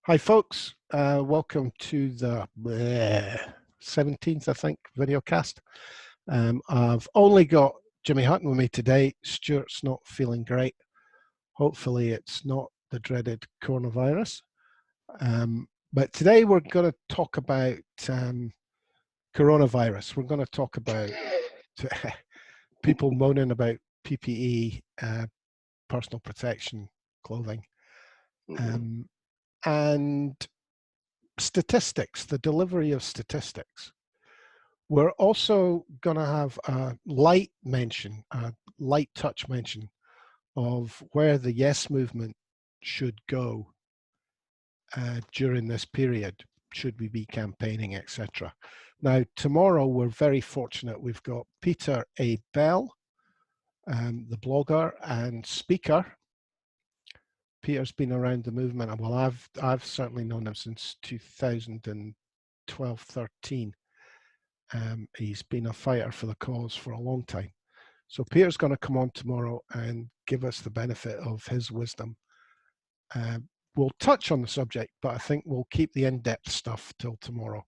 Hi, folks. Welcome to the 17th, I think, Videocast. I've only got Jimmy Hutton with me today. Stuart's not feeling great. Hopefully, it's not the dreaded coronavirus. But today, we're going to talk about coronavirus. We're going to talk about people moaning about PPE, personal protection clothing, and statistics, the delivery of statistics. We're also going to have a light touch mention of where the Yes movement should go during this period, should we be campaigning, etc. Now, tomorrow, we're very fortunate. We've got Peter A. Bell, the blogger and speaker. Peter's been around the movement. Well, I've certainly known him since 2012, 13. He's been a fighter for the cause for a long time. So Peter's going to come on tomorrow and give us the benefit of his wisdom. We'll touch on the subject, but I think we'll keep the in-depth stuff till tomorrow.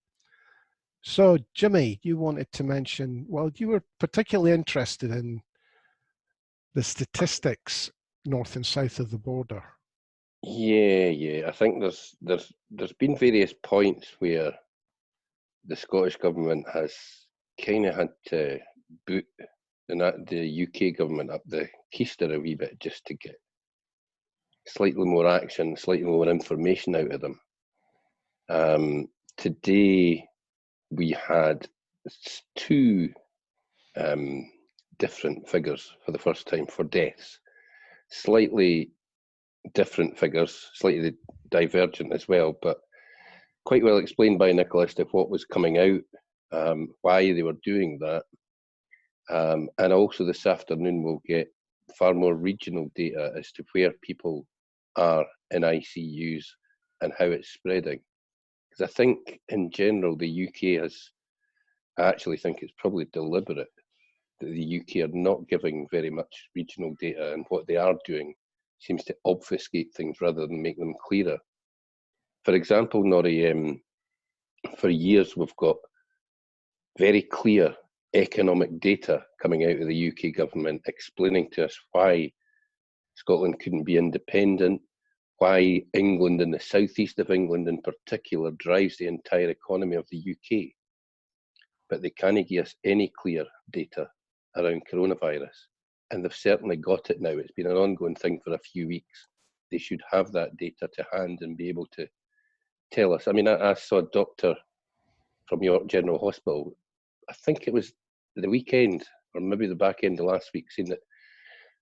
So Jimmy, you wanted to mention, well, you were particularly interested in the statistics north and south of the border. Yeah. I think there's been various points where the Scottish government has kind of had to boot the UK government up the keister a wee bit just to get slightly more action, slightly more information out of them. Today we had two different figures for the first time for deaths. Slightly different figures, slightly divergent as well, but quite well explained by Nicholas to what was coming out, why they were doing that. And also this afternoon we'll get far more regional data as to where people are in ICUs and how it's spreading. Because I think in general the UK I actually think it's probably deliberate that the UK are not giving very much regional data, and what they are doing seems to obfuscate things rather than make them clearer. For example, Norrie, for years we've got very clear economic data coming out of the UK government explaining to us why Scotland couldn't be independent, why England and the southeast of England in particular drives the entire economy of the UK. But they can't give us any clear data around coronavirus. And they've certainly got it now. It's been an ongoing thing for a few weeks. They should have that data to hand and be able to tell us. I mean, I saw a doctor from York General Hospital, I think it was the weekend or maybe the back end of last week, saying that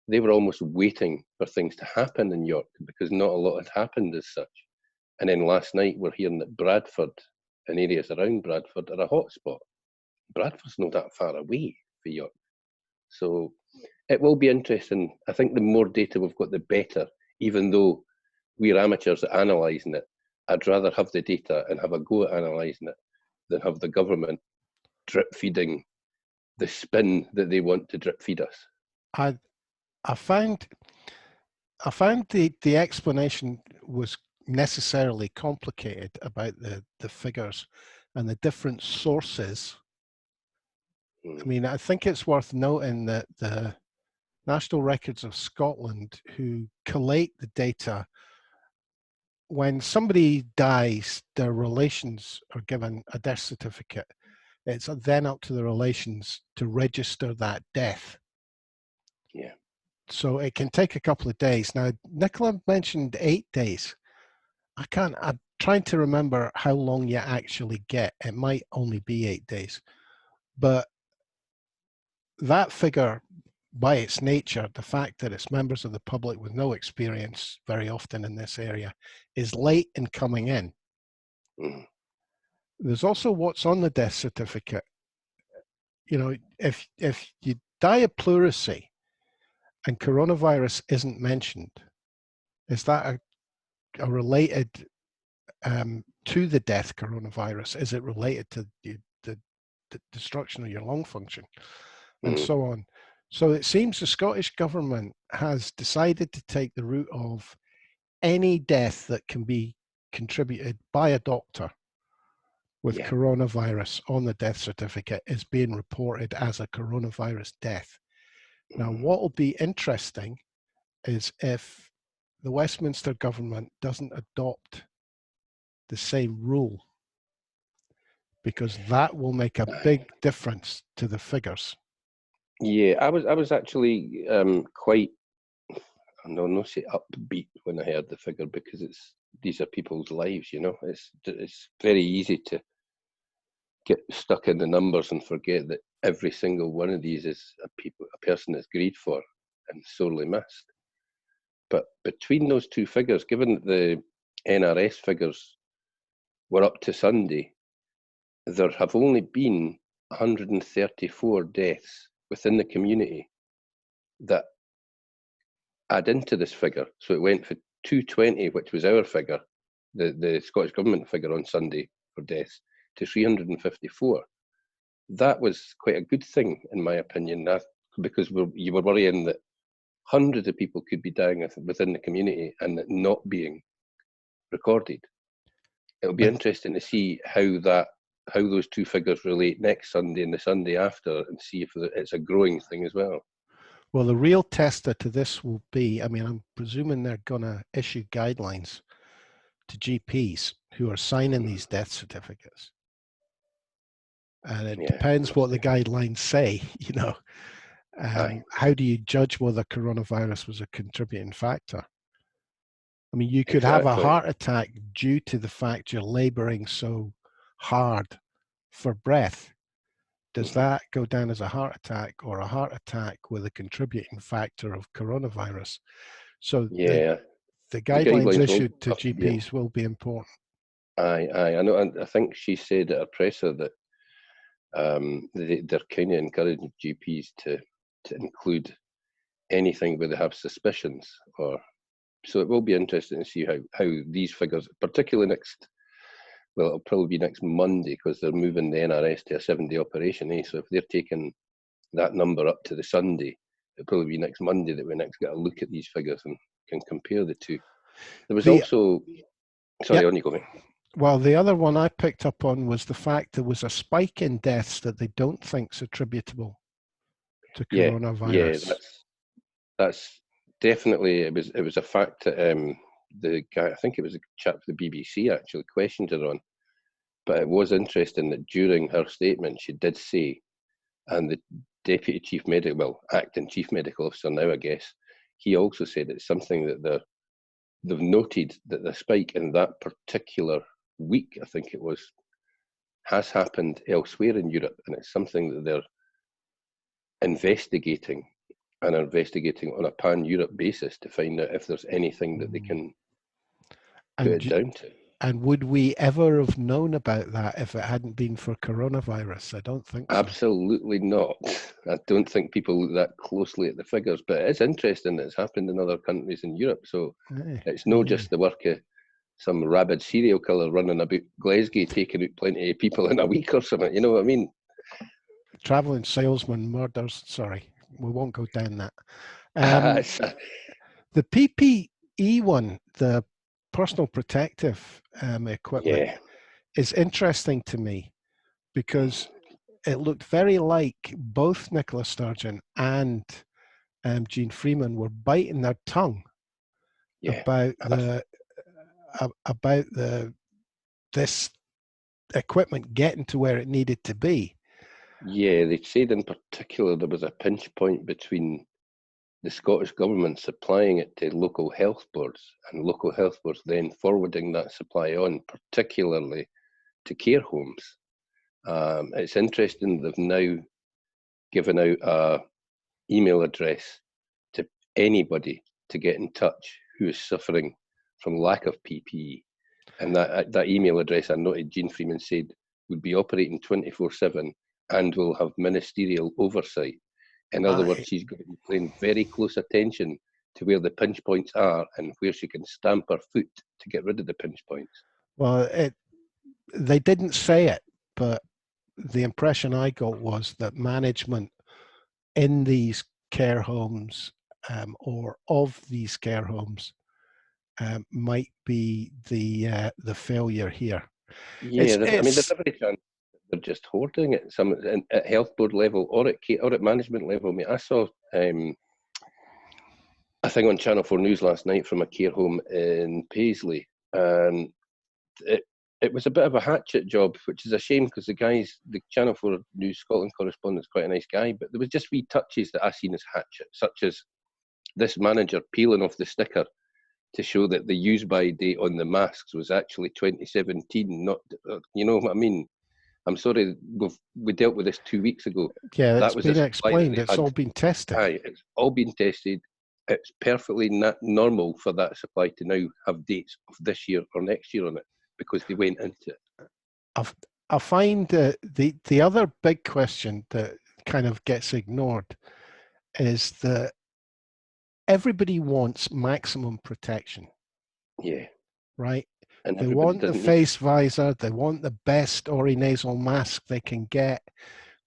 they were almost waiting for things to happen in York because not a lot had happened as such. And then last night we're hearing that Bradford and areas around Bradford are a hotspot. Bradford's not that far away for York. So it will be interesting. I think the more data we've got, the better, even though we're amateurs at analysing it. I'd rather have the data and have a go at analysing it than have the government drip feeding the spin that they want to drip feed us. I found the explanation was necessarily complicated about the figures and the different sources. I mean, I think it's worth noting that the National Records of Scotland, who collate the data, when somebody dies, their relations are given a death certificate. It's then up to the relations to register that death. Yeah. So it can take a couple of days. Now, Nicola mentioned 8 days. I'm trying to remember how long you actually get. It might only be 8 days. But that figure, by its nature, the fact that it's members of the public with no experience very often in this area, is late in coming in. Mm. There's also what's on the death certificate. You know, if you die of pleurisy and coronavirus isn't mentioned, is that a related to the death coronavirus? Is it related to the destruction of your lung function and so on? So it seems the Scottish government has decided to take the route of any death that can be contributed by a doctor with Yeah. coronavirus on the death certificate is being reported as a coronavirus death. Now, Mhm. what will be interesting is if the Westminster government doesn't adopt the same rule, because that will make a Aye. big difference to the figures. Yeah, I was actually quite, I don't know, say upbeat when I heard the figure, because these are people's lives, you know. It's very easy to get stuck in the numbers and forget that every single one of these is a person that's grieved for and sorely missed. But between those two figures, given that the NRS figures were up to Sunday, there have only been 134 deaths within the community that add into this figure. So it went for 220, which was our figure, the Scottish Government figure on Sunday for deaths, to 354. That was quite a good thing, in my opinion, because you were worrying that hundreds of people could be dying within the community and not being recorded. It'll be But interesting to see how those two figures relate next Sunday and the Sunday after, and see if it's a growing thing as well. well, the real tester to this will be, I mean, I'm presuming they're going to issue guidelines to GPs who are signing Mm. these death certificates. And it Yeah, depends must what do. the guidelines say, you know. Aye, How do you judge whether coronavirus was a contributing factor? I mean, you could have a exactly. heart attack due to the fact you're laboring so hard for breath. Does Hmm. that go down as a heart attack, or a heart attack with a contributing factor of coronavirus? So Yeah, the the guidelines guidelines will issued to have to be in. GPs will be important. Aye. I know. And I think she said at a presser that they're kind of encouraging GPs to include anything where they have suspicions. Or so it will be interesting to see how these figures, particularly next. Well, it'll probably be next Monday, because they're moving the NRS to a 7-day operation. So if they're taking that number up to the Sunday, it'll probably be next Monday that we next get a look at these figures and can compare the two. There was The also, sorry, Yep. on you go, mate. Well, the other one I picked up on was the fact there was a spike in deaths that they don't think's attributable to Yeah, coronavirus. that's definitely, it was a fact that the guy, I think it was a chap for the BBC, actually questioned her on. But it was interesting that during her statement she did say, and the deputy chief medical, well, acting chief medical officer now, I guess, he also said it's something that they've noted, that the spike in that particular week, I think it was, has happened elsewhere in Europe, and it's something that they're investigating, and are investigating on a pan-Europe basis to find out if there's anything that they Mm. can put it And down to. and would we ever have known about that if it hadn't been for coronavirus? I don't think so. Absolutely not. I don't think people look that closely at the figures, but it's interesting that it's happened in other countries in Europe. So Eh, it's not yeah. just the work of some rabid serial killer running about Glasgow taking out plenty of people in a week or something. You know what I mean? Traveling salesman murders. Sorry, we won't go down that. Um, It's, the PPE one, the personal protective equipment, yeah. is interesting to me because it looked very like both Nicola Sturgeon and Gene Freeman were biting their tongue Yeah. about I the this equipment getting to where it needed to be. Yeah, they said in particular there was a pinch point between the Scottish Government supplying it to local health boards, and local health boards then forwarding that supply on, particularly to care homes. It's interesting they've now given out a email address to anybody to get in touch who is suffering from lack of PPE. And that email address, I noted Jean Freeman said, would be operating 24/7 and will have ministerial oversight. In other words, I she's going to be paying very close attention to where the pinch points are and where she can stamp her foot to get rid of the pinch points. well, they didn't say it, but the impression I got was that management in these care homes or of these care homes might be the failure here. Yeah, I mean, there's It's every chance they're just hoarding it. Some at health board level or at management level. I mean, I saw a thing on Channel 4 News last night from a care home in Paisley, and it was a bit of a hatchet job, which is a shame because the Channel 4 News Scotland correspondent's quite a nice guy, but there was just wee touches that I seen as hatchet, such as this manager peeling off the sticker to show that the use-by date on the masks was actually 2017, not, you know what I mean? I'm sorry, we dealt with this 2 weeks ago. Yeah, That it's was a been supply that explained. they It's had. all been tested. Aye, it's all been tested. It's perfectly normal for that supply to now have dates of this year or next year on it because they went into it. I find the other big question that kind of gets ignored is that everybody wants maximum protection, Yeah, right? and They everybody want the doesn't need it. face visor, they want the best orinasal mask they can get,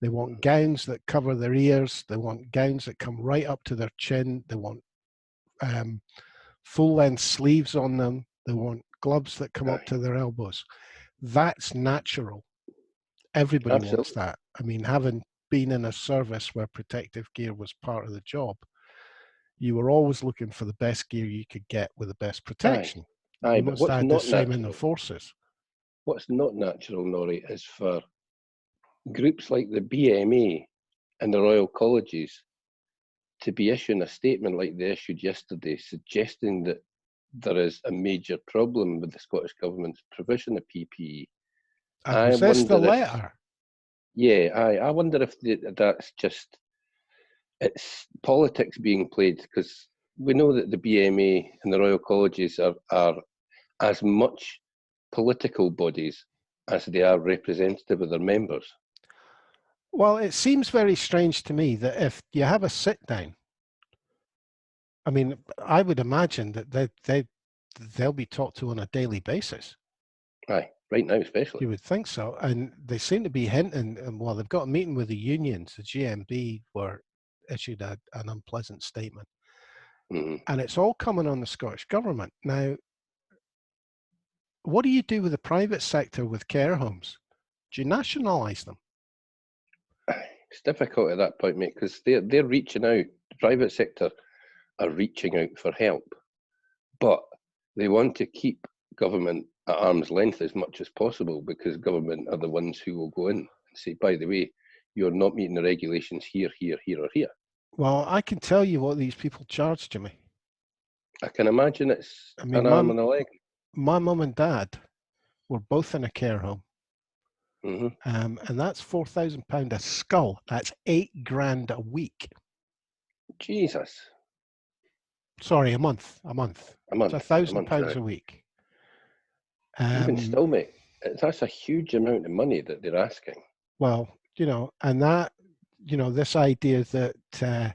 they want gowns that cover their ears, they want gowns that come right up to their chin, they want full length sleeves on them, they want gloves that come up Aye, to their elbows. That's natural. Everybody wants absolutely. that. I mean, having been in a service where protective gear was part of the job, you were always looking for the best gear you could get with the best Aye, protection. aye. You But must have what's had the not same in the natural? forces. What's not natural, Norrie, is for groups like the BMA and the Royal Colleges to be issuing a statement like they issued yesterday, suggesting that there is a major problem with the Scottish Government's provision of PPE. And I was this the wonder if, letter? yeah, I wonder if that's just it's politics being played because we know that the BMA and the Royal Colleges are as much political bodies as they are representative of their members. Well, it seems very strange to me that if you have a sit down, I mean, I would imagine that they'll be talked to on a daily basis. Aye, right now especially. You would think so. And they seem to be hinting, well, they've got a meeting with the unions. The GMB were issued an unpleasant statement. Mm-hmm. And it's all coming on the Scottish Government. Now, what do you do with the private sector with care homes? Do you nationalise them? It's difficult at that point, mate, because they're reaching out. The private sector are reaching out for help, but they want to keep government at arm's length as much as possible because government are the ones who will go in and say, by the way, you're not meeting the regulations here, here, here, or here. Well, I can tell you what these people charge to me. I can imagine it's I mean, an arm and a leg. my mum and dad were both in a care home. Mm-hmm. And that's £4,000 a skull. That's £8,000 a week. Jesus, Sorry, a month. A month. It's a a thousand month. pounds a week. Even Um, still, mate, that's a huge amount of money that they're asking. well, and that, this idea that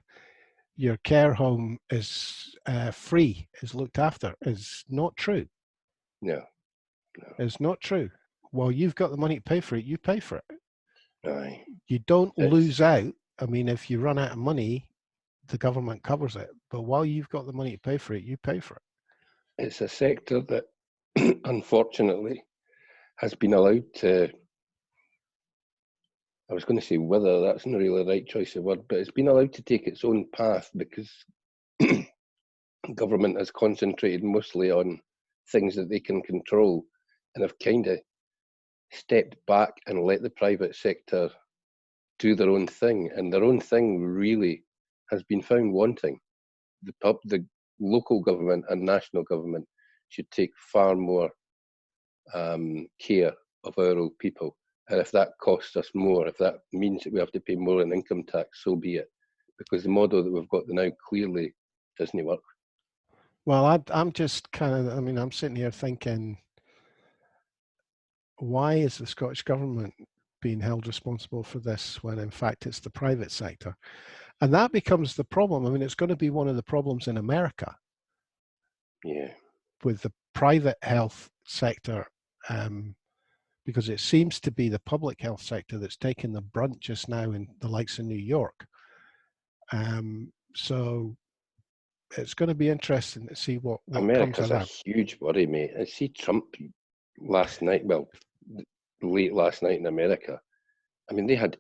your care home is free, is looked after, is not true. No, no, It's not true. Well, you've got the money to pay for it, you pay for it. aye. You don't It's lose out. I mean, if you run out of money, the government covers it. But while you've got the money to pay for it, you pay for it. it's a sector that, unfortunately, has been allowed to. I was going to say whether that's not really the right choice of word, but it's been allowed to take its own path because government has concentrated mostly on things that they can control and have kind of stepped back and let the private sector do their own thing. And their own thing really has been found wanting. The local government and national government should take far more care of our old people. And if that costs us more, if that means that we have to pay more in income tax, so be it. Because the model that we've got now clearly doesn't work. Well, I'm just kind of, I mean, I'm sitting here thinking, why is the Scottish Government being held responsible for this when in fact it's the private sector? And that becomes the problem. I mean, it's going to be one of the problems in America Yeah. with the private health sector, because it seems to be the public health sector that's taking the brunt just now in the likes of New York. So it's going to be interesting to see what comes of America's a that. huge worry, mate. I see Trump last night, well, late last night in America. I mean, they had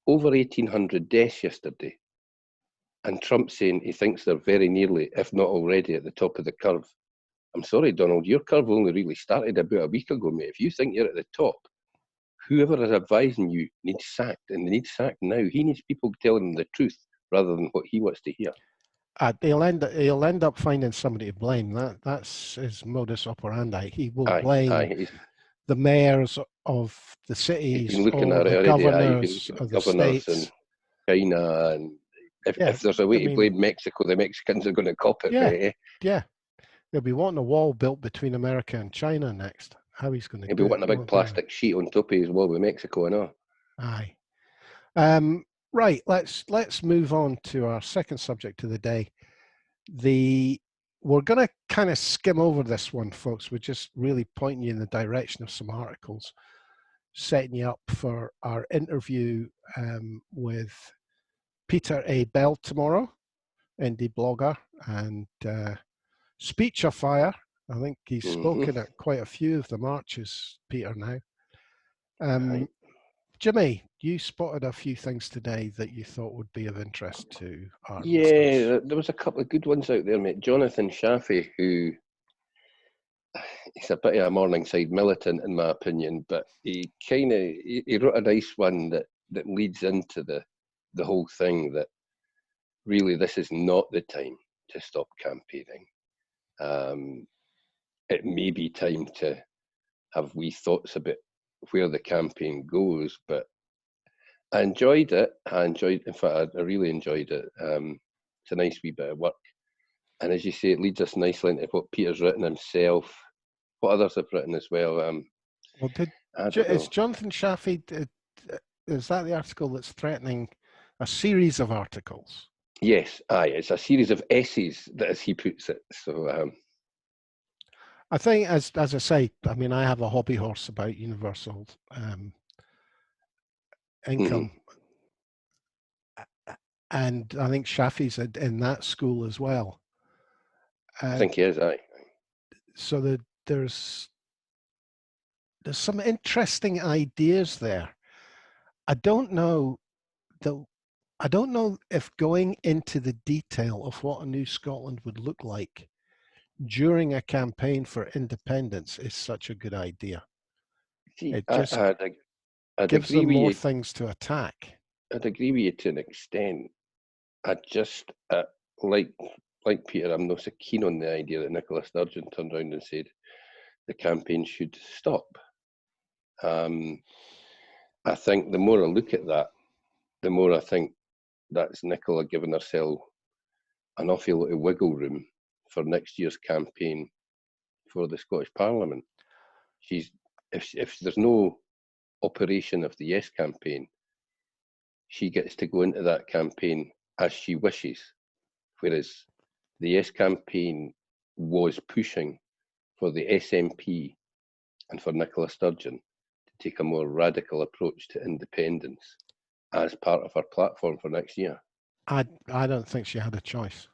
over 1,800 deaths yesterday. And Trump saying he thinks they're very nearly, if not already, at the top of the curve. I'm sorry, Donald, your curve only really started about a week ago, mate. If you think you're at the top, whoever is advising you needs sacked, and they need sacked now. He needs people telling him the truth rather than what he wants to hear. He'll end up finding somebody to blame. That's his modus operandi. He will blame Aye. the mayors of the He's cities been looking or at it the already. He's been governors looking of at the governors and states. China, and Yeah, if there's a I way to mean, blame Mexico, the Mexicans are going to cop it, yeah, mate. yeah. They'll be wanting a wall built between America and China next. How he's going to He'll be do it wanting a big won't be. plastic sheet on top of his wall with Mexico and all. Aye. Right. Let's move on to our second subject of the day. We're going to kind of skim over this one, folks. We're just really pointing you in the direction of some articles, setting you up for our interview with Peter A. Bell tomorrow, indie blogger and speechifier. I think he's spoken at quite a few of the marches, Peter, now. Aye. Jimmy, you spotted a few things today that you thought would be of interest to our listeners. Yeah, there was a couple of good ones out there, mate. Jonathan Shafi, who he's a bit of a Morningside militant in my opinion, but he wrote a nice one that leads into the whole thing that really this is not the time to stop campaigning. It may be time to have wee thoughts about where the campaign goes, but I enjoyed it. In fact, I really enjoyed it. It's a nice wee bit of work. And as you say, it leads us nicely into what Peter's written himself, what others have written as well. Well, I don't is know. Jonathan Shafi, is that the article that's threatening a series of articles? Yes, aye, it's a series of essays, that as he puts it. So, I think, as I say, I mean, I have a hobby horse about universal income, and I think Shafi's in that school as well. I think he is, aye. So there's some interesting ideas there. I don't know I don't know if going into the detail of what a new Scotland would look like during a campaign for independence is such a good idea. See, It just I'd gives agree them with more you. things to attack. I'd agree with you to an extent. I just like Peter. I'm not so keen on the idea that Nicola Sturgeon turned around and said the campaign should stop. I think the more I look at that, the more I think that's Nicola giving herself an awful lot of wiggle room for next year's campaign for the Scottish Parliament. She's if there's no operation of the Yes campaign, she gets to go into that campaign as she wishes. Whereas the Yes campaign was pushing for the SNP and for Nicola Sturgeon to take a more radical approach to independence as part of her platform for next year. I don't think she had a choice.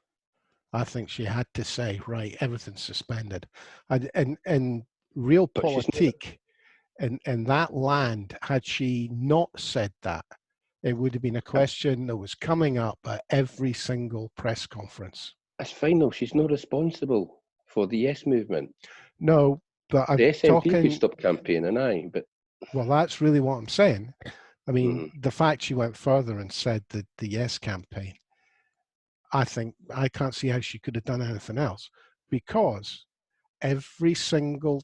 I think she had to say, right, everything's suspended. And But she's not. realpolitik in that land, had she not said that, it would have been a question that was coming up at every single press conference. It's fine though. She's not responsible for the Yes movement. No, but I'm The SNP could talking, stop campaigning, aye, but well, that's really what I'm saying. I mean, mhm. the fact she went further and said that the Yes campaign, I think I can't see how she could have done anything else, because every single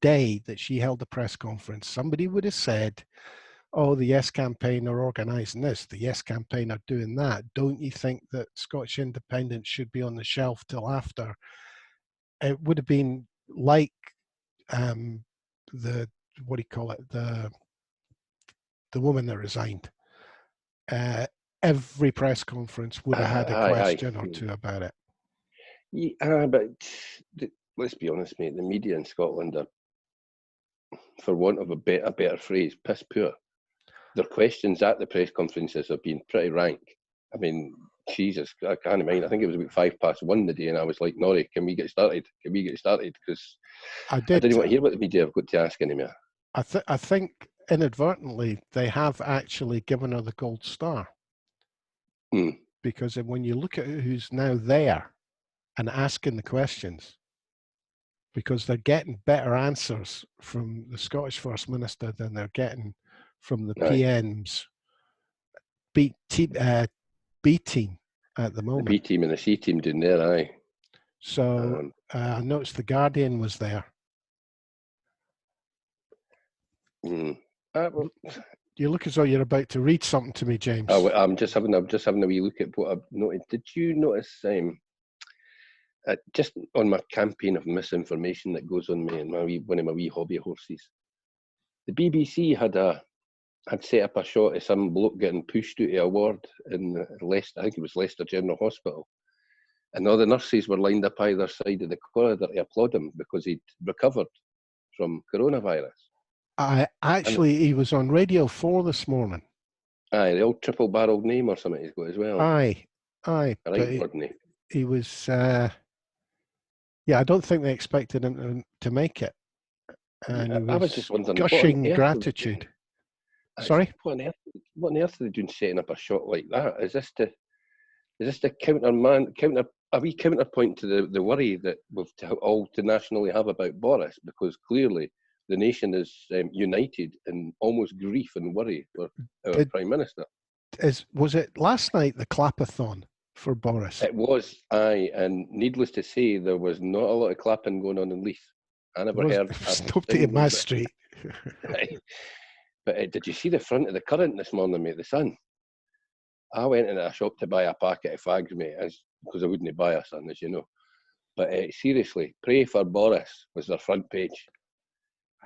day that she held a press conference, somebody would have said, oh, the Yes campaign are organising this, the Yes campaign are doing that. Don't you think that Scottish independence should be on the shelf till after? It would have been like the, what do you call it, the woman that resigned. Every press conference would have had a Aye. question or two about it. Yeah, but let's be honest, mate. The media in Scotland are, for want of a better phrase, piss poor. Their questions at the press conferences have been pretty rank. I mean, Jesus, I can't mind. I think it was about 1:05 the day, and I was like, Norrie, can we get started? Can we get started? Because I I did. didn't want to hear what the media have got to ask anymore. I think inadvertently they have actually given her the gold star. Because when you look at who's now there and asking the questions, because they're getting better answers from the Scottish First Minister than they're getting from the PM's B team at the The B moment. team and the C team doing there, aye. So I noticed the Guardian was there. You look as though you're about to read something to me, James. I'm just having a wee look at what I've noted. Did you notice just on my campaign of misinformation that goes on me and one of my wee hobby horses? The BBC had set up a shot of some bloke getting pushed out of a ward in Leicester. I think it was Leicester General Hospital, and all the nurses were lined up either side of the corridor to applaud him because he'd recovered from coronavirus. He was on Radio 4 this morning. Aye, the old triple-barreled name or something he's got as well. Aye. Right, wasn't he? He was. Yeah, I don't think they expected him to make it, and I was just wondering, gushing gratitude. Sorry, what on earth are they doing setting up a shot like that? Is this the a wee counterpoint to the worry that we've all to nationally have about Boris? Because clearly the nation is united in almost grief and worry for our Prime Minister. Was it last night, the clapathon for Boris? It was, aye, and needless to say, there was not a lot of clapping going on in Leith. I never heard. Nobody in my street. But did you see the front of the Current this morning, mate? The Sun. I went in a shop to buy a packet of fags, mate, because I wouldn't buy a son, as you know. But seriously, pray for Boris was their front page.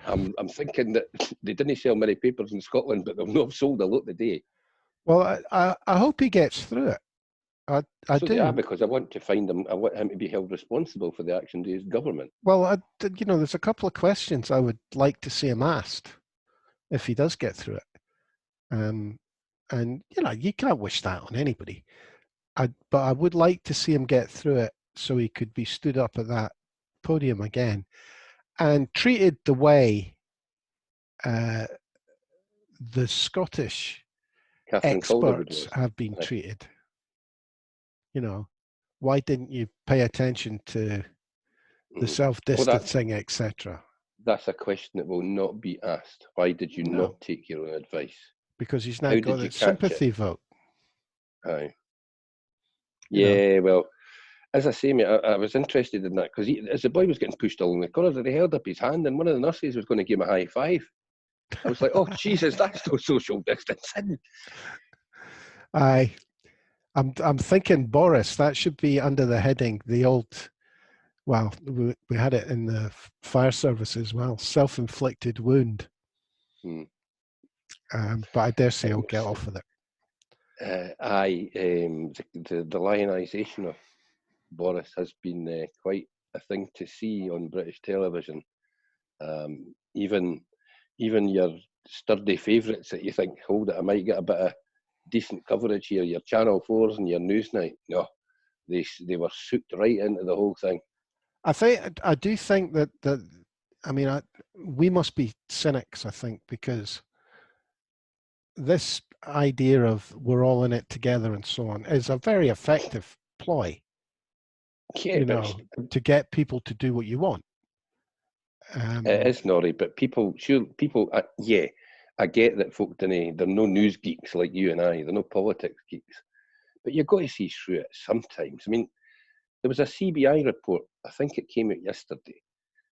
I'm thinking that they didn't sell many papers in Scotland, but they'll not have sold a lot today. Well, I hope he gets through it. I do. Yeah, because I want to find him. I want him to be held responsible for the actions of his government. Well, there's a couple of questions I would like to see him asked if he does get through it. And you can't wish that on anybody. But I would like to see him get through it so he could be stood up at that podium again and treated the way the Scottish Catherine experts have been treated. Why didn't you pay attention to the self-distancing, etc.? That's a question that will not be asked. Why did you not take your own advice? Because he's now got a sympathy vote. Aye. Yeah, well, as I say, mate, I was interested in that because as the boy was getting pushed along the corridor, he held up his hand and one of the nurses was going to give him a high five. I was like, oh, Jesus, that's no social distancing. Aye. I'm thinking, Boris, that should be under the heading, well, we had it in the fire service as well, self-inflicted wound. But I dare say I'll get off with it. The lionisation of Boris has been quite a thing to see on British television. Even your sturdy favourites that you think, hold it, I might get a bit of decent coverage here, your Channel 4s and your Newsnight, no, they were souped right into the whole thing. I do think that we must be cynics, I think, because this idea of we're all in it together and so on is a very effective ploy. Yeah, to get people to do what you want. It is, Norrie, but people, I get that folk they're no news geeks like you and I, they're no politics geeks, but you've got to see through it sometimes. I mean, there was a CBI report, I think it came out yesterday,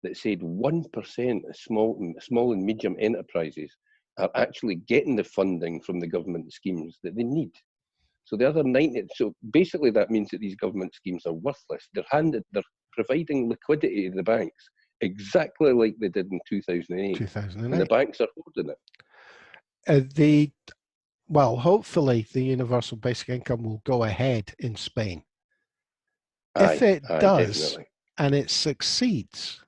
that said 1% of small and medium enterprises are actually getting the funding from the government schemes that they need. So the other 90, so basically that means that these government schemes are worthless. They're providing liquidity to the banks exactly like they did in 2008. And the banks are holding it. Hopefully the universal basic income will go ahead in Spain. If it does, definitely. And it succeeds,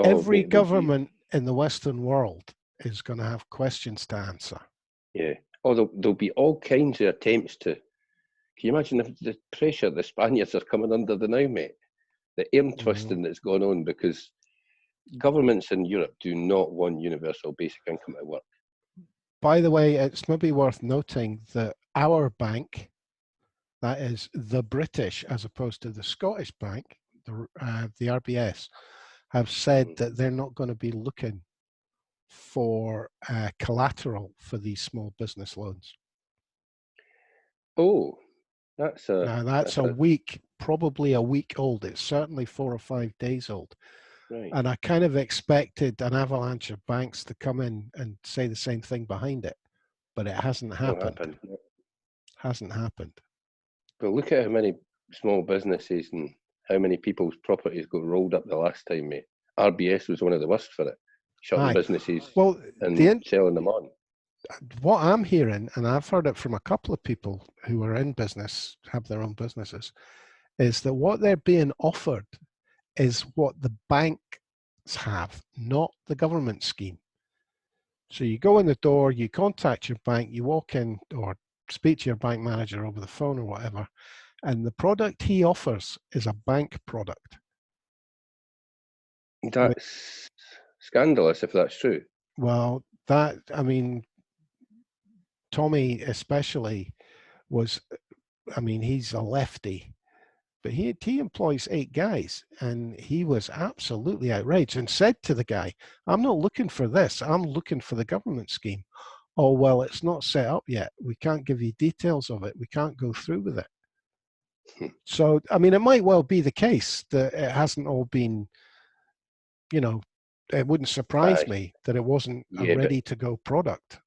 every government in the Western world is going to have questions to answer. Yeah, Oh, there'll be all kinds of attempts to. Can you imagine the pressure the Spaniards are coming under the now, mate? The arm Mhm. twisting that's gone on because governments in Europe do not want universal basic income to work. By the way, it's maybe worth noting that our bank, that is the British as opposed to the Scottish bank, the RBS, have said Mm. that they're not going to be looking for collateral for these small business loans. Oh, that's a Now, that's that's a a week, probably a week old. It's certainly 4 or 5 days old. right. And I kind of expected an avalanche of banks to come in and say the same thing behind it, but it hasn't Won't happened. happen. Hasn't happened. But look at how many small businesses and how many people's properties got rolled up the last time, mate. RBS was one of the worst for it, shutting Aye. businesses Well, and the selling them on. what I'm hearing, and I've heard it from a couple of people who are in business, have their own businesses, is that what they're being offered is what the banks have, not the government scheme. So you go in the door, you contact your bank, you walk in or speak to your bank manager over the phone or whatever, and the product he offers is a bank product. I mean, That's scandalous if that's true. well, that, I mean, Tommy especially was, I mean, he's a lefty, but he employs 8 guys, and he was absolutely outraged and said to the guy, "I'm not looking for this. I'm looking for the government scheme." "Oh, well, it's not set up yet. We can't give you details of it. We can't go through with it." So, I mean, it might well be the case that it hasn't all been, you know, it wouldn't surprise Aye, me that it wasn't a yeah, but ready to go product.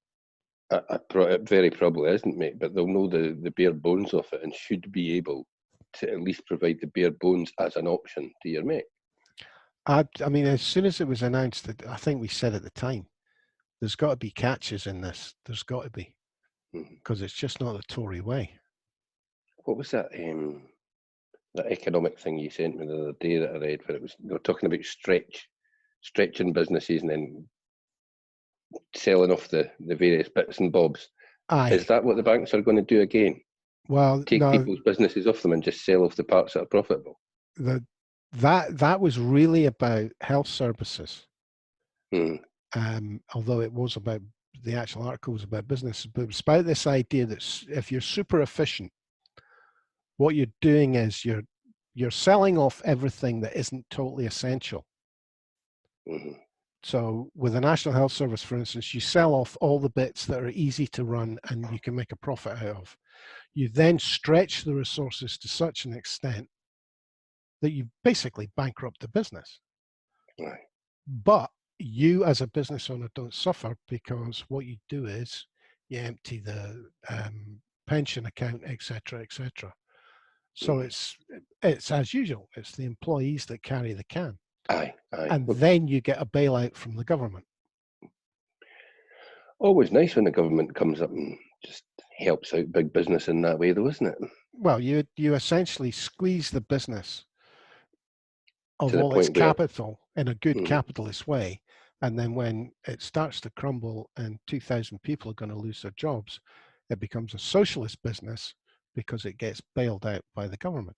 it very probably isn't, mate. But they'll know the bare bones of it and should be able to at least provide the bare bones as an option to your mate. I mean, as soon as it was announced, that I think we said at the time, there's got to be catches in this. There's got to be, Mhm. because it's just not the Tory way. What was that? That economic thing you sent me the other day that I read, where it was they were talking about stretching businesses and then selling off the various bits and bobs. Is Aye. that what the banks are going to do again? Well, Take no, people's businesses off them and just sell off the parts that are profitable? the that was really about health services. Hmm. Although it was about, the actual article was about business, but it's about this idea that if you're super efficient, what you're doing is you're selling off everything that isn't totally essential. Hmm. So with the National Health Service, for instance, you sell off all the bits that are easy to run and you can make a profit out of. You then stretch the resources to such an extent that you basically bankrupt the business. Right. But you as a business owner don't suffer, because what you do is you empty the pension account, etc., etc. So Hmm. it's as usual. It's the employees that carry the can, Aye, aye. and Well, then you get a bailout from the government. always nice when the government comes up and just helps out big business in that way, though, isn't it? Well, you essentially squeeze the business of To the all its point where, capital in a good hmm, capitalist way, and then when it starts to crumble and 2,000 people are going to lose their jobs, it becomes a socialist business because it gets bailed out by the government,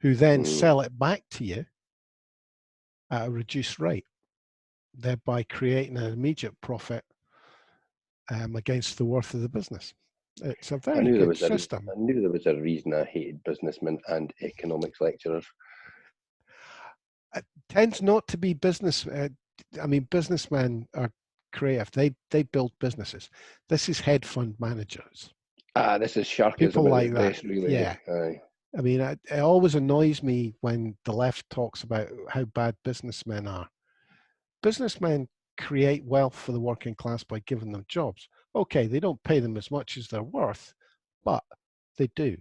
who then hmm. sell it back to you at a reduced rate, thereby creating an immediate profit against the worth of the business. It's a I very knew there good was a, system. I knew there was a reason I hated businessmen and economics lecturers. It tends not to be business. I mean, businessmen are creative. They build businesses. This is hedge fund managers, Ah, this is people sharkism at its like that. best, really. Yeah. Aye. I mean, it always annoys me when the left talks about how bad businessmen are. Businessmen create wealth for the working class by giving them jobs. Okay, they don't pay them as much as they're worth, but they do.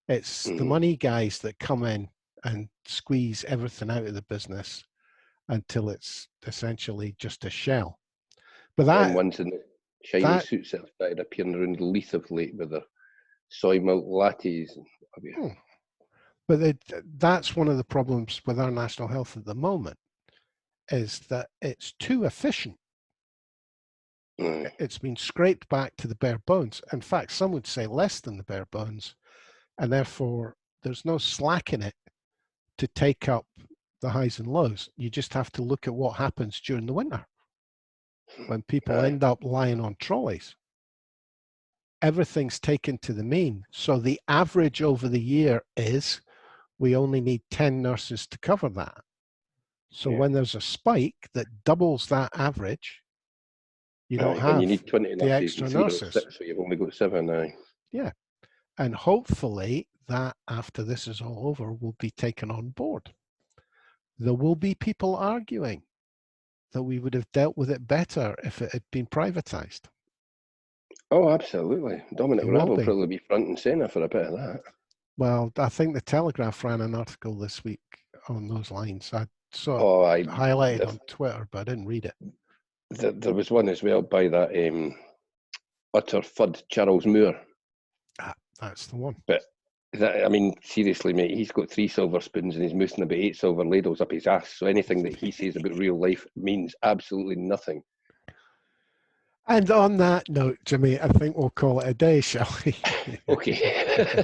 It's the Hmm. money guys that come in and squeeze everything out of the business until it's essentially just a shell. But Them that ones in the shiny that suits that have started appearing around Leith of late with their soy milk lattes. And, oh, yeah. hmm, but that's one of the problems with our national health at the moment, is that it's too efficient. It's been scraped back to the bare bones. In fact, some would say less than the bare bones, and therefore there's no slack in it to take up the highs and lows. You just have to look at what happens during the winter when people end up lying on trolleys. Everything's taken to the mean. So the average over the year is we only need 10 nurses to cover that. So when there's a spike that doubles that average, you don't have and you need 20 the nurses, extra you see nurses. 6, so you've only got 7. Yeah. And hopefully that after this is all over will be taken on board. There will be people arguing that we would have dealt with it better if it had been privatized. Oh, absolutely. Dominic It Raab will will be. probably be front and centre for a bit of that. Well, I think the Telegraph ran an article this week on those lines. I saw it highlighted on Twitter, but I didn't read it. There was one as well by that utter fud Charles Moore. That's the one. But I mean, seriously, mate, he's got 3 silver spoons and he's moosing about 8 silver ladles up his ass. So anything that he says about real life means absolutely nothing. And on that note, Jimmy, I think we'll call it a day, shall we? Okay.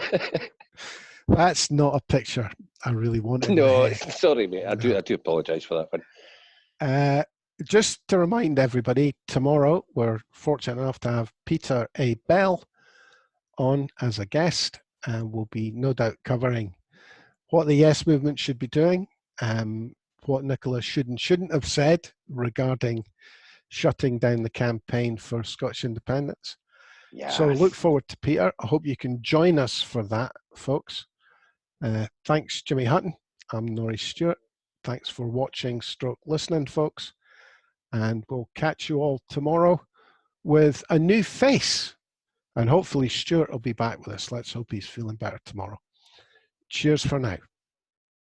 That's not a picture I really want in No, my head. sorry, mate. I do apologise for that one. Just to remind everybody, tomorrow we're fortunate enough to have Peter A. Bell on as a guest, and we'll be no doubt covering what the Yes Movement should be doing, what Nicola should and shouldn't have said regarding shutting down the campaign for Scottish independence. Yes. So look forward to Peter. I hope you can join us for that, folks. Thanks, Jimmy Hutton. I'm Norrie Stewart. Thanks for watching / listening, folks. And we'll catch you all tomorrow with a new face. And hopefully Stuart will be back with us. Let's hope he's feeling better tomorrow. Cheers for now.